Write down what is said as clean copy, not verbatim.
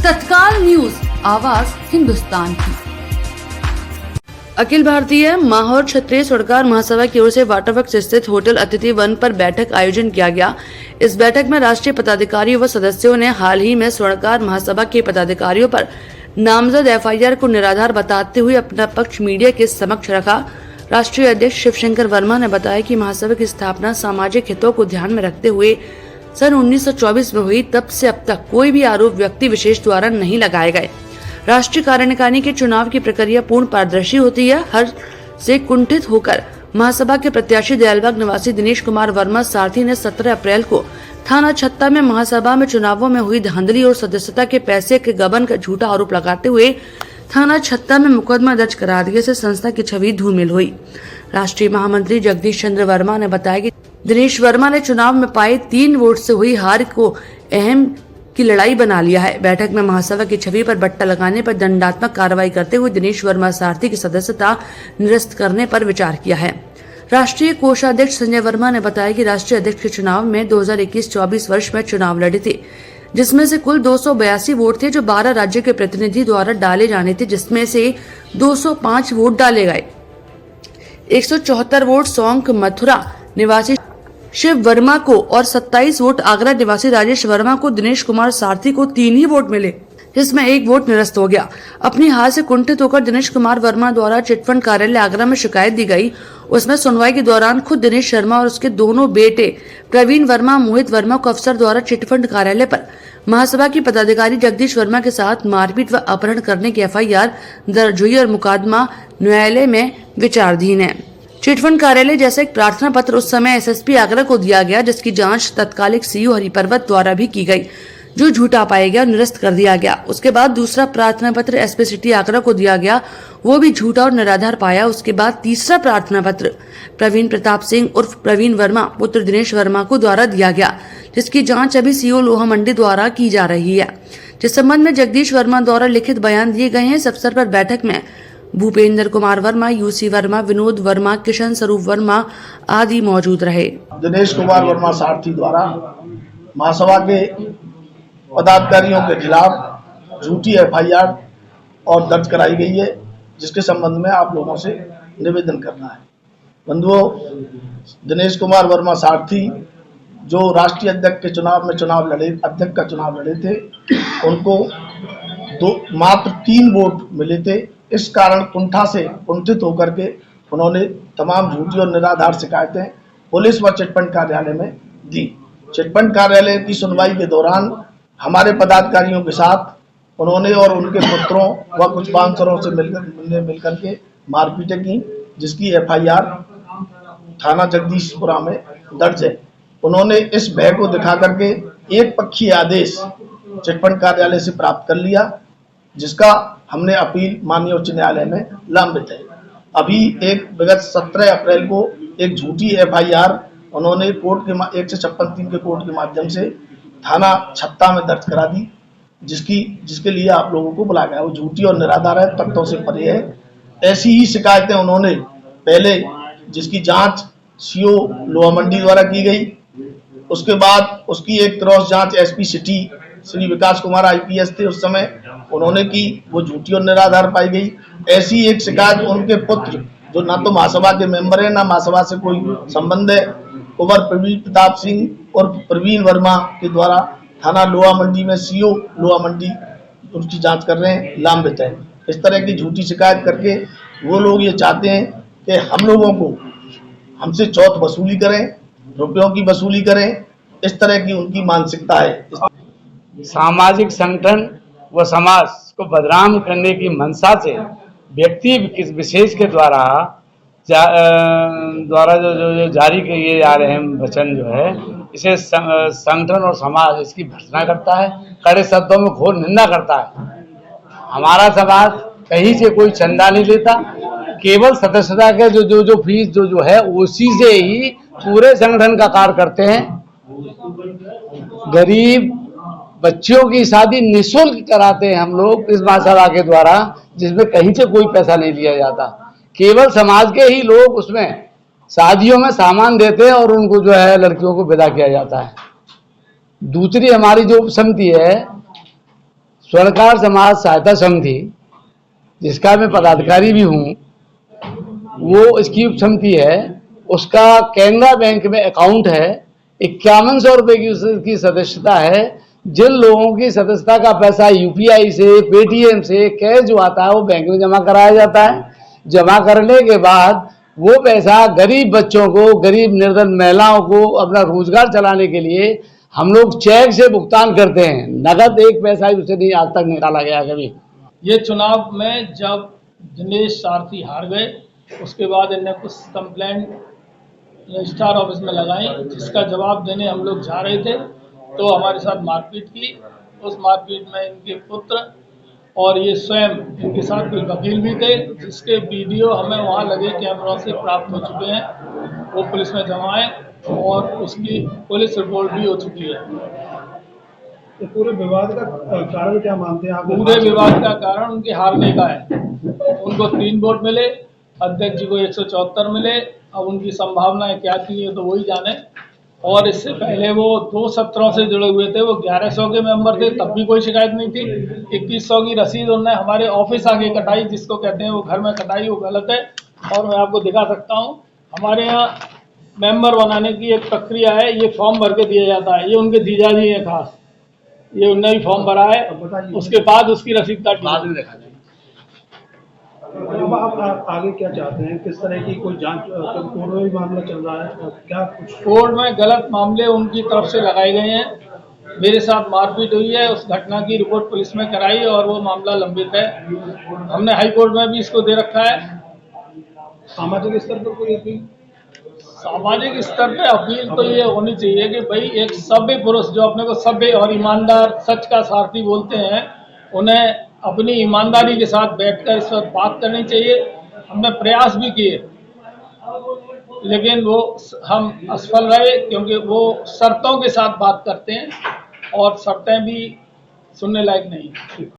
तत्काल न्यूज, आवाज हिंदुस्तान की। अखिल भारतीय माहौर क्षत्रिय स्वर्णकार महासभा की ओर से वाटर वर्क्स स्थित होटल अतिथि वन पर बैठक आयोजन किया गया। इस बैठक में राष्ट्रीय पदाधिकारियों व सदस्यों ने हाल ही में स्वर्णकार महासभा के पदाधिकारियों पर नामजद एफआईआर को निराधार बताते हुए अपना पक्ष मीडिया के समक्ष रखा। राष्ट्रीय अध्यक्ष शिवशंकर वर्मा ने बताया कि महासभा की स्थापना सामाजिक हितों को ध्यान में रखते हुए सन 1924 में हुई। तब से अब तक कोई भी आरोप व्यक्ति विशेष द्वारा नहीं लगाए गए। राष्ट्रीय कार्यकारिणी के चुनाव की प्रक्रिया पूर्ण पारदर्शी होती है। हर से कुंठित होकर महासभा के प्रत्याशी दयालबाग निवासी दिनेश कुमार वर्मा सारथी ने 17 अप्रैल को थाना छत्ता में महासभा में चुनावों में हुई धांधली और सदस्यता के पैसे के गबन का झूठा आरोप लगाते हुए थाना छत्ता में मुकदमा दर्ज करा दिए से संस्था की छवि धूमिल हुई। राष्ट्रीय महामंत्री जगदीश चंद्र वर्मा ने बताया कि दिनेश वर्मा ने चुनाव में पाए 3 वोट से हुई हार को अहम की लड़ाई बना लिया है। बैठक में महासभा की छवि पर बट्टा लगाने पर दंडात्मक कार्रवाई करते हुए दिनेश वर्मा सारथी की सदस्यता निरस्त करने पर विचार किया है। राष्ट्रीय कोषाध्यक्ष संजय वर्मा ने बताया कि राष्ट्रीय अध्यक्ष के चुनाव में 2021-24 वर्ष में चुनाव लड़े थे, जिसमें से कुल 282 वोट थे जो 12 राज्यों के प्रतिनिधि द्वारा डाले जाने थे, जिसमें से 205 वोट डाले गए। 174 वोट सौंक मथुरा निवासी शिव वर्मा को और 27 वोट आगरा निवासी राजेश वर्मा को। दिनेश कुमार सारथी को 3 ही वोट मिले, जिसमें 1 वोट निरस्त हो गया। अपनी हार से कुंठित होकर दिनेश कुमार वर्मा द्वारा चिटफंड कार्यालय आगरा में शिकायत दी गई। उसमें सुनवाई के दौरान खुद दिनेश शर्मा और उसके दोनों बेटे प्रवीण वर्मा मोहित वर्मा को अफसर द्वारा चिटफंड कार्यालय पर महासभा की पदाधिकारी जगदीश वर्मा के साथ मारपीट व अपहरण करने की एफआईआर दर्ज हुई और मुकदमा न्यायालय में विचाराधीन है। चिटफंड कार्यालय जैसा एक प्रार्थना पत्र उस समय एसएसपी आगरा को दिया गया, जिसकी जांच तत्कालिक सीयू हरिपर्वत द्वारा भी की गई, जो झूठा पाया गया और निरस्त कर दिया गया। उसके बाद दूसरा प्रार्थना पत्र एसपी सिटी आगरा को दिया गया, वो भी झूठा और निराधार पाया। उसके बाद तीसरा प्रार्थना पत्र प्रवीण प्रताप सिंह उर्फ प्रवीण वर्मा पुत्र दिनेश वर्मा को द्वारा दिया गया, जिसकी जांच अभी सीओ लोहा मंडी द्वारा की जा रही है। जिस संबंध में जगदीश वर्मा द्वारा लिखित बयान दिए गए हैं। इस अवसर पर बैठक में भूपेंद्र कुमार वर्मा, यूसी वर्मा, विनोद वर्मा, किशन स्वरूप वर्मा आदि मौजूद रहे। दिनेश कुमार वर्मा सारथी द्वारा महासभा के पदाधिकारियों के खिलाफ झूठी एफआईआर और दर्ज कराई गई है, जिसके संबंध में आप लोगों से निवेदन करना है। बंधुओं, दिनेश कुमार वर्मा सारथी जो राष्ट्रीय अध्यक्ष के चुनाव में अध्यक्ष का चुनाव लड़े थे, उनको मात्र 3 वोट मिले थे। इस कारण कुंठित होकर के उन्होंने तमाम झूठी और निराधार शिकायतें पुलिस व चिटफंड कार्यालय में दी। चिटफंड कार्यालय की सुनवाई के दौरान हमारे पदाधिकारियों के साथ उन्होंने और उनके पुत्रों व कुछ बांसरों से मिलकर के मारपीटें की, जिसकी एफआईआर थाना जगदीशपुरा में दर्ज है। उन्होंने इस भय को दिखा करके एक पक्षीय आदेश चिटफंड कार्यालय से प्राप्त कर लिया, जिसका हमने अपील माननीय उच्च न्यायालय में लंबित है। अभी विगत 17 अप्रैल को एक झूठी एफआईआर उन्होंने कोर्ट के 156(3) के कोर्ट के माध्यम से थाना छत्ता में दर्ज करा दी, जिसके लिए आप लोगों को बुलाया गया। वो झूठी और निराधार है, तथ्यों से परे है। ऐसी ही शिकायतें उन्होंने पहले, जिसकी जांच सीओ लोहा मंडी द्वारा की गई, उसके बाद उसकी एक क्रॉस जांच एसपी सिटी श्री विकास कुमार आईपीएस थे उस समय, उन्होंने की, वो झूठी और निराधार पाई गई। ऐसी एक शिकायत उनके पुत्र, जो ना तो महासभा के मेंबर है ना महासभा से कोई संबंध है, कुंवर प्रवीण प्रताप सिंह और प्रवीण वर्मा के द्वारा थाना लोहा मंडी में सीओ लोहा मंडी उसकी जांच कर रहे हैं, लंबित है। इस तरह की झूठी शिकायत करके वो लोग ये चाहते हैं कि हम लोगों को हमसे चौथ वसूली करें, रुपयों की वसूली करें। इस तरह की उनकी मानसिकता है। सामाजिक संगठन व समाज को बदनाम करने की मंशा से व्यक्ति विशेष के द्वारा जो जारी किए जा रहे हैं वचन जो है, इसे संगठन और समाज इसकी भर्त्सना करता है, कड़े शब्दों में घोर निंदा करता है। हमारा समाज कहीं से कोई चंदा नहीं लेता, केवल सदस्यता के जो फीस जो है उसी से ही पूरे संगठन का कार्य करते हैं। गरीब बच्चियों की शादी निःशुल्क कराते हैं हम लोग इस महासभा के द्वारा, जिसमें कहीं से कोई पैसा नहीं लिया जाता। केवल समाज के ही लोग उसमें शादियों में सामान देते हैं और उनको जो है लड़कियों को विदा किया जाता है। दूसरी हमारी जो समिति है स्वर्णकार समाज सहायता समिति, जिसका मैं पदाधिकारी भी हूँ, वो इसकी उप समिति है। उसका कैनरा बैंक में अकाउंट है। 5100 रुपये की उसकी सदस्यता है। जिन लोगों की सदस्यता का पैसा यूपीआई से, पेटीएम से कैश जो आता है वो बैंक में जमा कराया जाता है। जमा करने के बाद वो पैसा गरीब बच्चों को, गरीब निर्धन महिलाओं को अपना रोजगार चलाने के लिए हम लोग चेक से भुगतान करते हैं। नगद एक पैसा ही उसे नहीं आज तक निकाला गया कभी। ये चुनाव में जब दिनेश सारथी हार गए, उसके बाद इन्हें कुछ कंप्लेंट रजिस्ट्रार ऑफिस में लगाई, जिसका जवाब देने हम लोग जा रहे थे तो हमारे साथ मारपीट की। उस मारपीट में इनके पुत्र और ये स्वयं इनके साथ कोई वकील भी थे, जिसके वीडियो हमें वहाँ लगे कैमरों से प्राप्त हो चुके हैं। वो पुलिस में जमा है और उसकी पुलिस रिपोर्ट भी हो चुकी है। तो पूरे विवाद का कारण क्या मानते हैं आप? पूरे विवाद का कारण उनके हारने का है। उनको 3 वोट मिले, अध्यक्ष जी को 174 मिले। अब उनकी संभावनाएं क्या थी ये तो वही जाने। और इससे पहले वो 2 सत्रों से जुड़े हुए थे, वो 1100 के मेंबर थे, तब भी कोई शिकायत नहीं थी। 2100 की रसीद उन्होंने हमारे ऑफिस आगे कटाई, जिसको कहते हैं वो घर में कटाई, वो गलत है। और मैं आपको दिखा सकता हूँ, हमारे यहाँ मेंबर बनाने की एक प्रक्रिया है। ये फॉर्म भर के दिया जाता है। ये उनके जीजा जी हैं खास, ये उनने भी फॉर्म भरा है, उसके बाद उसकी रसीद काटी। बाद में देखा जाए। अब आप आगे क्या चाहते हैं? किस तरह की कोई जांच कोर्ट में भी मामला चल रहा है? क्या कुछ कोर्ट में गलत मामले उनकी तरफ से लगाए गए हैं। मेरे साथ मारपीट हुई है, उस घटना की रिपोर्ट पुलिस में कराई और वो मामला लंबित है। हमने हाई कोर्ट में भी इसको दे रखा है। सामाजिक स्तर पर कोई अपील? सामाजिक स्तर पे अपील तो ये होनी चाहिए कि भाई एक सभ्य पुरुष जो अपने को सभ्य और ईमानदार, सच का सारथी बोलते हैं, उन्हें अपनी ईमानदारी के साथ बैठकर इस पर बात करनी चाहिए। हमने प्रयास भी किए, लेकिन वो हम असफल रहे, क्योंकि वो शर्तों के साथ बात करते हैं और शर्तें भी सुनने लायक नहीं।